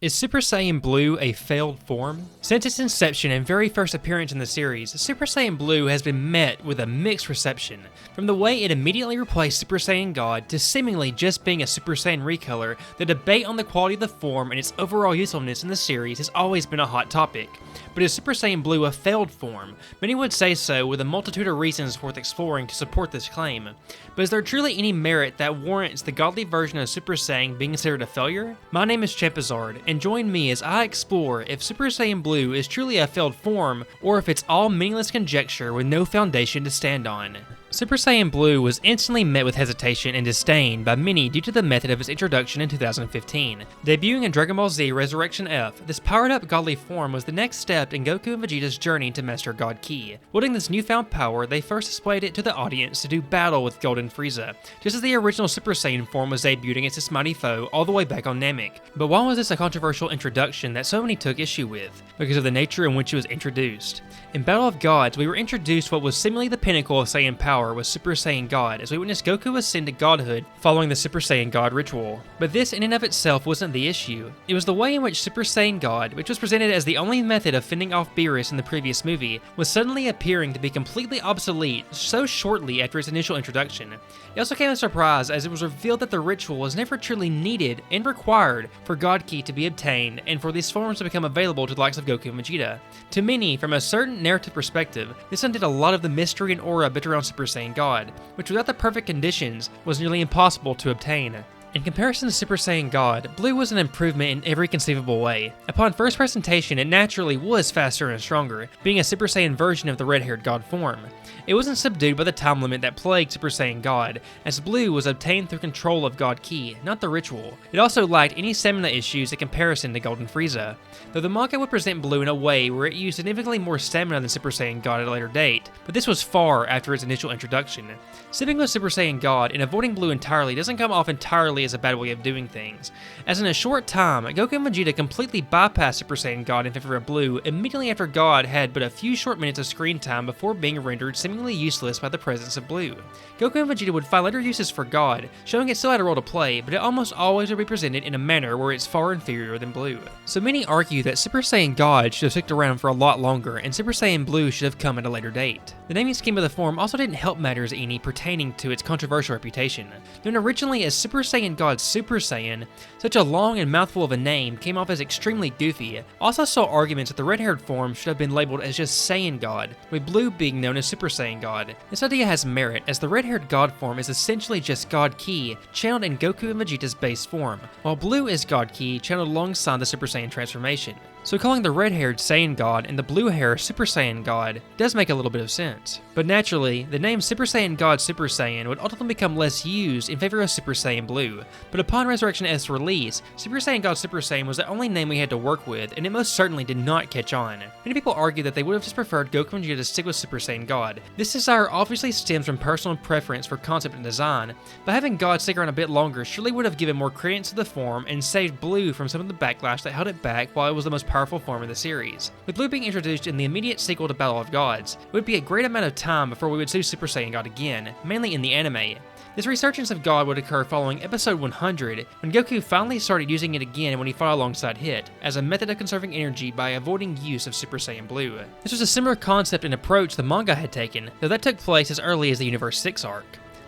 Is Super Saiyan Blue a failed form? Since its inception and very first appearance in the series, Super Saiyan Blue has been met with a mixed reception. From the way it immediately replaced Super Saiyan God to seemingly just being a Super Saiyan recolor, the debate on the quality of the form and its overall usefulness in the series has always been a hot topic. But is Super Saiyan Blue a failed form? Many would say so, with a multitude of reasons worth exploring to support this claim. But is there truly any merit that warrants the godly version of Super Saiyan being considered a failure? My name is Champazard, and join me as I explore if Super Saiyan Blue is truly a failed form, or if it's all meaningless conjecture with no foundation to stand on. Super Saiyan Blue was instantly met with hesitation and disdain by many due to the method of its introduction in 2015. Debuting in Dragon Ball Z Resurrection F, this powered-up godly form was the next step in Goku and Vegeta's journey to master God Ki. Wielding this newfound power, they first displayed it to the audience to do battle with Golden Frieza, just as the original Super Saiyan form was debuted against its mighty foe all the way back on Namek. But why was this a controversial introduction that so many took issue with? Because of the nature in which it was introduced. In Battle of Gods, we were introduced what was seemingly the pinnacle of Saiyan power with Super Saiyan God, as we witnessed Goku ascend to godhood following the Super Saiyan God ritual. But this in and of itself wasn't the issue. It was the way in which Super Saiyan God, which was presented as the only method of fending off Beerus in the previous movie, was suddenly appearing to be completely obsolete so shortly after its initial introduction. It also came as a surprise as it was revealed that the ritual was never truly needed and required for God Ki to be obtained and for these forms to become available to the likes of Goku and Vegeta. To many, from a certain narrative perspective, this undid a lot of the mystery and aura built around Super Saiyan God, which without the perfect conditions was nearly impossible to obtain. In comparison to Super Saiyan God, Blue was an improvement in every conceivable way. Upon first presentation, it naturally was faster and stronger, being a Super Saiyan version of the red-haired God form. It wasn't subdued by the time limit that plagued Super Saiyan God, as Blue was obtained through control of God Ki, not the ritual. It also lacked any stamina issues in comparison to Golden Frieza, though the manga would present Blue in a way where it used significantly more stamina than Super Saiyan God at a later date, but this was far after its initial introduction. Sipping with Super Saiyan God and avoiding Blue entirely doesn't come off entirely as a bad way of doing things, as in a short time, Goku and Vegeta completely bypassed Super Saiyan God in favor of Blue immediately after God had but a few short minutes of screen time before being rendered seemingly useless by the presence of Blue. Goku and Vegeta would find later uses for God, showing it still had a role to play, but it almost always would be presented in a manner where it's far inferior than Blue. So many argue that Super Saiyan God should have stuck around for a lot longer, and Super Saiyan Blue should have come at a later date. The naming scheme of the form also didn't help matters any pertaining to its controversial reputation. Known originally as Super Saiyan God Super Saiyan, such a long and mouthful of a name came off as extremely goofy. Also saw arguments that the red-haired form should have been labeled as just Saiyan God, with Blue being known as Super Saiyan God. This idea has merit, as the red-haired God form is essentially just God Ki, channeled in Goku and Vegeta's base form, while Blue is God Ki, channeled alongside the Super Saiyan transformation. So calling the red-haired Saiyan God and the blue-haired Super Saiyan God does make a little bit of sense. But naturally, the name Super Saiyan God Super Saiyan would ultimately become less used in favor of Super Saiyan Blue, but upon Resurrection F's release, Super Saiyan God Super Saiyan was the only name we had to work with, and it most certainly did not catch on. Many people argue that they would have just preferred Goku and Vegeta to stick with Super Saiyan God. This desire obviously stems from personal preference for concept and design, but having God stick around a bit longer surely would have given more credence to the form and saved Blue from some of the backlash that held it back while it was the most powerful form in the series. With Blue being introduced in the immediate sequel to Battle of Gods, it would be a great amount of time before we would see Super Saiyan God again, mainly in the anime. This resurgence of God would occur following episode 100, when Goku finally started using it again when he fought alongside Hit, as a method of conserving energy by avoiding use of Super Saiyan Blue. This was a similar concept and approach the manga had taken, though that took place as early as the Universe 6 arc.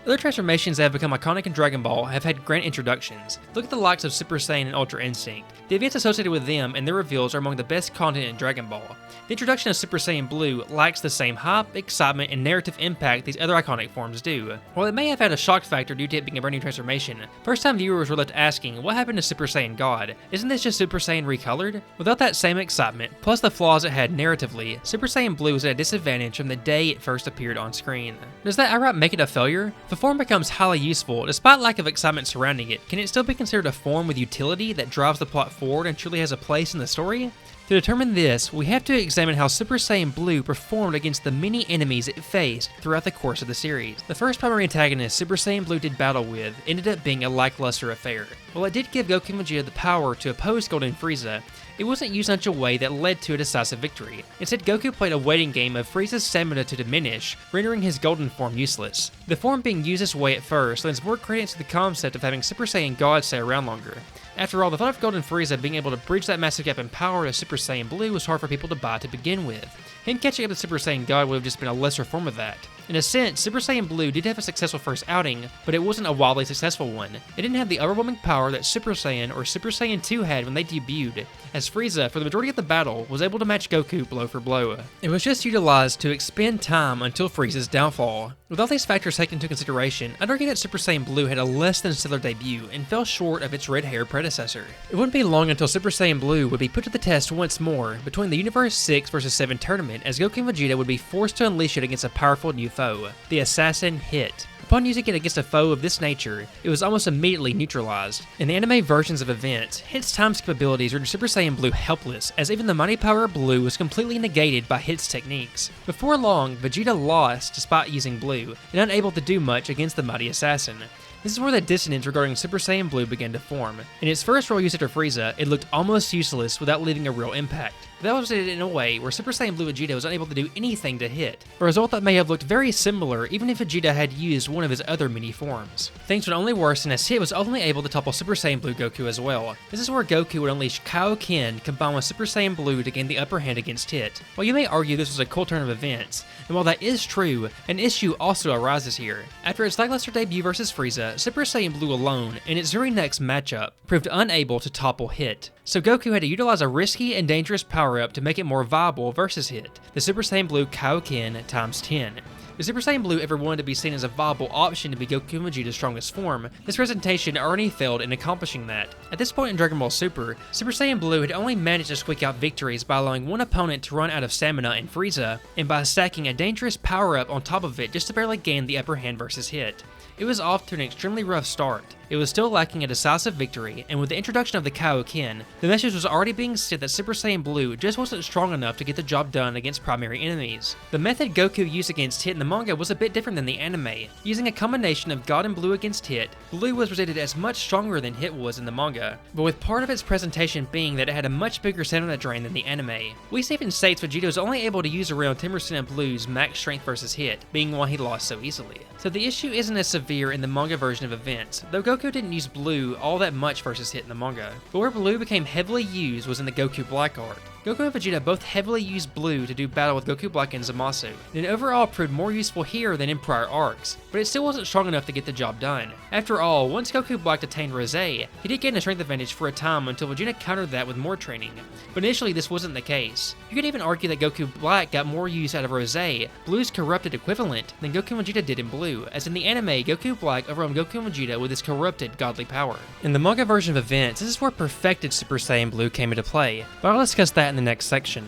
Other transformations that have become iconic in Dragon Ball have had grand introductions. Look at the likes of Super Saiyan and Ultra Instinct. The events associated with them and their reveals are among the best content in Dragon Ball. The introduction of Super Saiyan Blue lacks the same hype, excitement, and narrative impact these other iconic forms do. While it may have had a shock factor due to it being a brand new transformation, first-time viewers were left asking, what happened to Super Saiyan God? Isn't this just Super Saiyan recolored? Without that same excitement, plus the flaws it had narratively, Super Saiyan Blue was at a disadvantage from the day it first appeared on screen. Does that outright make it a failure? If a form becomes highly useful, despite lack of excitement surrounding it, can it still be considered a form with utility that drives the plot forward and truly has a place in the story? To determine this, we have to examine how Super Saiyan Blue performed against the many enemies it faced throughout the course of the series. The first primary antagonist Super Saiyan Blue did battle with ended up being a lackluster affair. While it did give Goku and Vegeta the power to oppose Golden Frieza, it wasn't used in such a way that led to a decisive victory. Instead, Goku played a waiting game of Frieza's stamina to diminish, rendering his golden form useless. The form being used this way at first lends more credence to the concept of having Super Saiyan God stay around longer. After all, the thought of Golden Frieza being able to bridge that massive gap in power to Super Saiyan Blue was hard for people to buy to begin with. Him catching up to Super Saiyan God would have just been a lesser form of that. In a sense, Super Saiyan Blue did have a successful first outing, but it wasn't a wildly successful one. It didn't have the overwhelming power that Super Saiyan or Super Saiyan 2 had when they debuted, as Frieza, for the majority of the battle, was able to match Goku blow for blow. It was just utilized to expend time until Frieza's downfall. With all these factors taken into consideration, I'd argue that Super Saiyan Blue had a less than stellar debut and fell short of its red-haired predecessor. It wouldn't be long until Super Saiyan Blue would be put to the test once more between the Universe 6 vs 7 tournament, as Goku and Vegeta would be forced to unleash it against a powerful new foe, the Assassin Hit. Upon using it against a foe of this nature, it was almost immediately neutralized. In the anime versions of events, Hit's time skip abilities rendered Super Saiyan Blue helpless, as even the mighty power of Blue was completely negated by Hit's techniques. Before long, Vegeta lost despite using Blue, and unable to do much against the mighty assassin. This is where the dissonance regarding Super Saiyan Blue began to form. In its first role used after Frieza, it looked almost useless without leaving a real impact. That was it in a way where Super Saiyan Blue Vegeta was unable to do anything to Hit, a result that may have looked very similar even if Vegeta had used one of his other mini forms. Things would only worsen as Hit was ultimately able to topple Super Saiyan Blue Goku as well. This is where Goku would unleash Kaioken combined with Super Saiyan Blue to gain the upper hand against Hit. While you may argue this was a cool turn of events, and while that is true, an issue also arises here. After its lackluster debut versus Frieza, Super Saiyan Blue alone, in its very next matchup, proved unable to topple Hit. So Goku had to utilize a risky and dangerous power-up to make it more viable versus Hit, the Super Saiyan Blue Kaioken times 10. If Super Saiyan Blue ever wanted to be seen as a viable option to be Goku and Vegeta's strongest form, this presentation already failed in accomplishing that. At this point in Dragon Ball Super, Super Saiyan Blue had only managed to squeak out victories by allowing one opponent to run out of stamina in Frieza, and by stacking a dangerous power-up on top of it just to barely gain the upper hand versus Hit. It was off to an extremely rough start. It was still lacking a decisive victory, and with the introduction of the Kaioken, the message was already being sent that Super Saiyan Blue just wasn't strong enough to get the job done against primary enemies. The method Goku used against Hit in the manga was a bit different than the anime. Using a combination of God and Blue against Hit, Blue was presented as much stronger than Hit was in the manga, but with part of its presentation being that it had a much bigger stamina drain than the anime. Whis even states Vegeta was only able to use around 10% of Blue's max strength versus Hit, being why he lost so easily. So the issue isn't as severe in the manga version of events, though Goku didn't use Blue all that much versus Hit in the manga. But where Blue became heavily used was in the Goku Black arc. Goku and Vegeta both heavily used Blue to do battle with Goku Black and Zamasu, and it overall proved more useful here than in prior arcs, but it still wasn't strong enough to get the job done. After all, once Goku Black attained Rose, he did gain a strength advantage for a time until Vegeta countered that with more training, but initially this wasn't the case. You could even argue that Goku Black got more use out of Rose, Blue's corrupted equivalent, than Goku and Vegeta did in Blue, as in the anime, Goku Black overwhelmed Goku and Vegeta with his corrupted godly power. In the manga version of events, this is where perfected Super Saiyan Blue came into play, but I'll discuss that in the next section.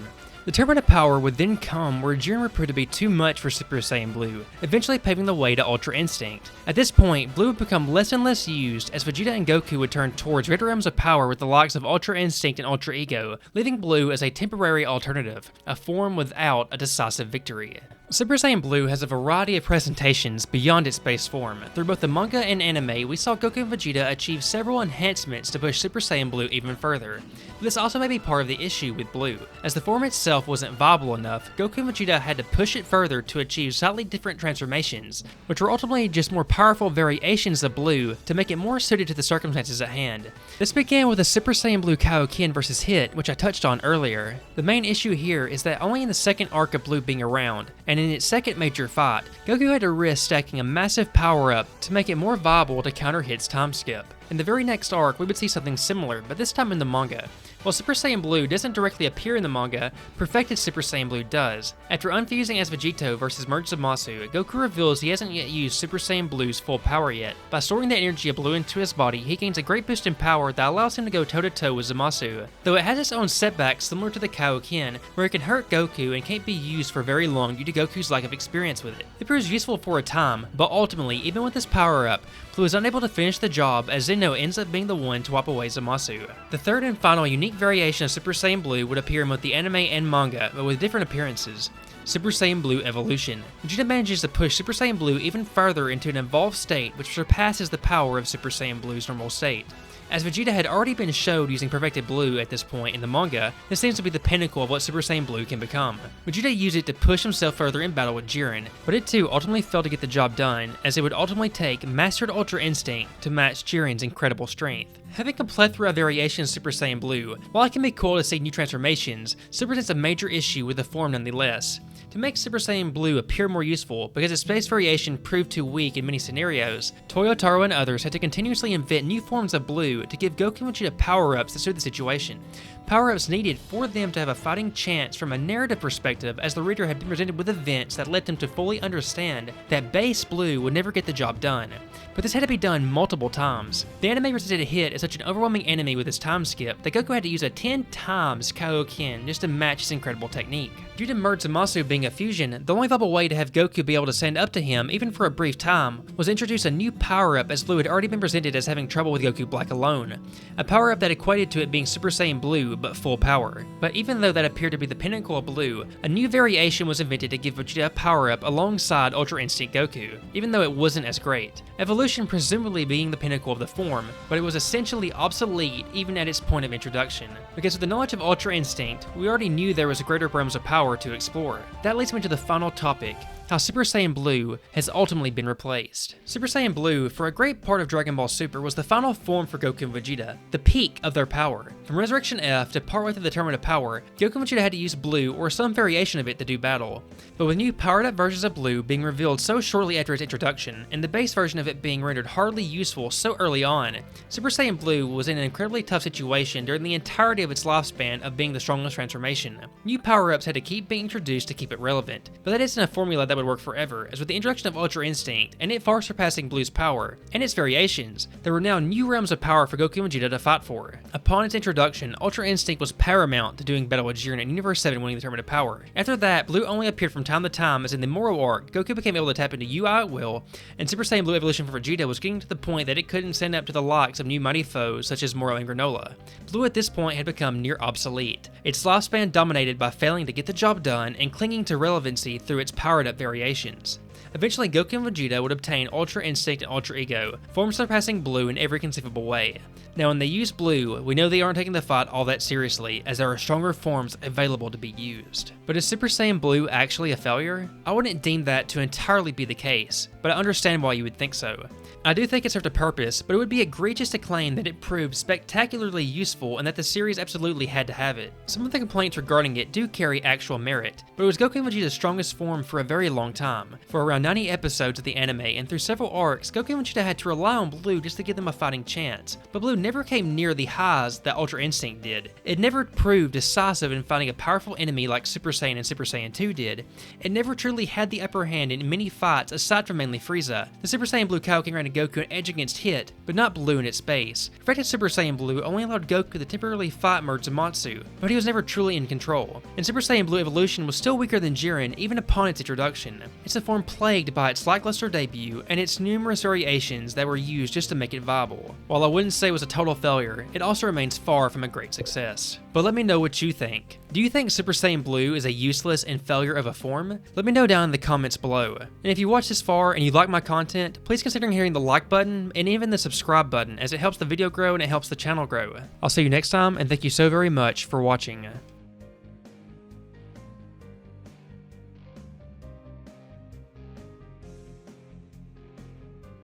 The tournament of power would then come where Jiren would prove to be too much for Super Saiyan Blue, eventually paving the way to Ultra Instinct. At this point, Blue would become less and less used as Vegeta and Goku would turn towards greater realms of power with the likes of Ultra Instinct and Ultra Ego, leaving Blue as a temporary alternative, a form without a decisive victory. Super Saiyan Blue has a variety of presentations beyond its base form. Through both the manga and anime, we saw Goku and Vegeta achieve several enhancements to push Super Saiyan Blue even further. But this also may be part of the issue with Blue. As the form itself wasn't viable enough, Goku and Vegeta had to push it further to achieve slightly different transformations, which were ultimately just more powerful variations of Blue to make it more suited to the circumstances at hand. This began with the Super Saiyan Blue Kaioken vs Hit, which I touched on earlier. The main issue here is that only in the second arc of Blue being around, and in its second major fight, Goku had to risk stacking a massive power-up to make it more viable to counter Hit's time skip. In the very next arc, we would see something similar, but this time in the manga. While Super Saiyan Blue doesn't directly appear in the manga, perfected Super Saiyan Blue does. After unfusing as Vegito versus Merged Zamasu, Goku reveals he hasn't yet used Super Saiyan Blue's full power yet. By storing the energy of Blue into his body, he gains a great boost in power that allows him to go toe-to-toe with Zamasu, though it has its own setbacks similar to the Kaioken, where it can hurt Goku and can't be used for very long due to Goku's lack of experience with it. It proves useful for a time, but ultimately, even with this power-up, Blue is unable to finish the job as Zeno ends up being the one to wipe away Zamasu. The third and final unique variation of Super Saiyan Blue would appear in both the anime and manga, but with different appearances. Super Saiyan Blue Evolution. Vegeta manages to push Super Saiyan Blue even further into an evolved state which surpasses the power of Super Saiyan Blue's normal state. As Vegeta had already been showed using Perfected Blue at this point in the manga, this seems to be the pinnacle of what Super Saiyan Blue can become. Vegeta used it to push himself further in battle with Jiren, but it too ultimately failed to get the job done, as it would ultimately take Mastered Ultra Instinct to match Jiren's incredible strength. Having a plethora of variations of Super Saiyan Blue, while it can be cool to see new transformations, still presents a major issue with the form nonetheless. To make Super Saiyan Blue appear more useful, because its base variation proved too weak in many scenarios, Toyotaro and others had to continuously invent new forms of Blue to give Goku and Vegeta power-ups that suit the situation. Power-ups needed for them to have a fighting chance from a narrative perspective, as the reader had been presented with events that led them to fully understand that base Blue would never get the job done. But this had to be done multiple times. The anime presented Hit as such an overwhelming enemy with his time skip that Goku had to use a 10 times Kaioken just to match his incredible technique. Due to Merge Zamasu being a fusion, the only viable way to have Goku be able to stand up to him, even for a brief time, was to introduce a new power-up, as Blue had already been presented as having trouble with Goku Black alone. A power-up that equated to it being Super Saiyan Blue, but full power. But even though that appeared to be the pinnacle of Blue, a new variation was invented to give Vegeta a power-up alongside Ultra Instinct Goku, even though it wasn't as great. Evolution presumably being the pinnacle of the form, but it was essentially obsolete even at its point of introduction. Because with the knowledge of Ultra Instinct, we already knew there was greater realms of power to explore. That leads me to the final topic, how Super Saiyan Blue has ultimately been replaced. Super Saiyan Blue, for a great part of Dragon Ball Super, was the final form for Goku and Vegeta, the peak of their power. From Resurrection F to partway through the Tournament of Power, Goku and Vegeta had to use Blue or some variation of it to do battle. But with new powered-up versions of Blue being revealed so shortly after its introduction, and the base version of it being rendered hardly useful so early on, Super Saiyan Blue was in an incredibly tough situation during the entirety of its lifespan of being the strongest transformation. New power-ups had to keep being introduced to keep it relevant, but that isn't a formula that would work forever, as with the introduction of Ultra Instinct, and it far surpassing Blue's power, and its variations, there were now new realms of power for Goku and Vegeta to fight for. Upon its introduction, Ultra Instinct was paramount to doing battle with Jiren in Universe 7 winning the Tournament of Power. After that, Blue only appeared from time to time, as in the Moro arc, Goku became able to tap into UI at will, and Super Saiyan Blue evolution for Vegeta was getting to the point that it couldn't stand up to the likes of new mighty foes such as Moro and Granola. Blue at this point had become near obsolete, its lifespan dominated by failing to get the job done and clinging to relevancy through its powered-up variations. Eventually, Goku and Vegeta would obtain Ultra Instinct and Ultra Ego, forms surpassing Blue in every conceivable way. Now, when they use Blue, we know they aren't taking the fight all that seriously, as there are stronger forms available to be used. But is Super Saiyan Blue actually a failure? I wouldn't deem that to entirely be the case, but I understand why you would think so. I do think it served a purpose, but it would be egregious to claim that it proved spectacularly useful and that the series absolutely had to have it. Some of the complaints regarding it do carry actual merit, but it was Goku and Vegeta's strongest form for a very long time. For around 90 episodes of the anime and through several arcs, Goku and Vegeta had to rely on Blue just to give them a fighting chance, but Blue never came near the highs that Ultra Instinct did. It never proved decisive in fighting a powerful enemy like Super Saiyan and Super Saiyan 2 did. It never truly had the upper hand in many fights aside from mainly Frieza. The Super Saiyan Blue Kaioken granted Goku an edge against Hit, but not Blue in its base. Perfected Super Saiyan Blue only allowed Goku to temporarily fight Merge Zamasu, but he was never truly in control. And Super Saiyan Blue evolution was still weaker than Jiren even upon its introduction. It's a form plagued by its lackluster debut and its numerous variations that were used just to make it viable. While I wouldn't say it was a total failure, it also remains far from a great success. But let me know what you think. Do you think Super Saiyan Blue is a useless and failure of a form? Let me know down in the comments below. And if you watched this far and you like my content, please consider hitting the like button and even the subscribe button, as it helps the video grow and it helps the channel grow. I'll see you next time, and thank you so very much for watching.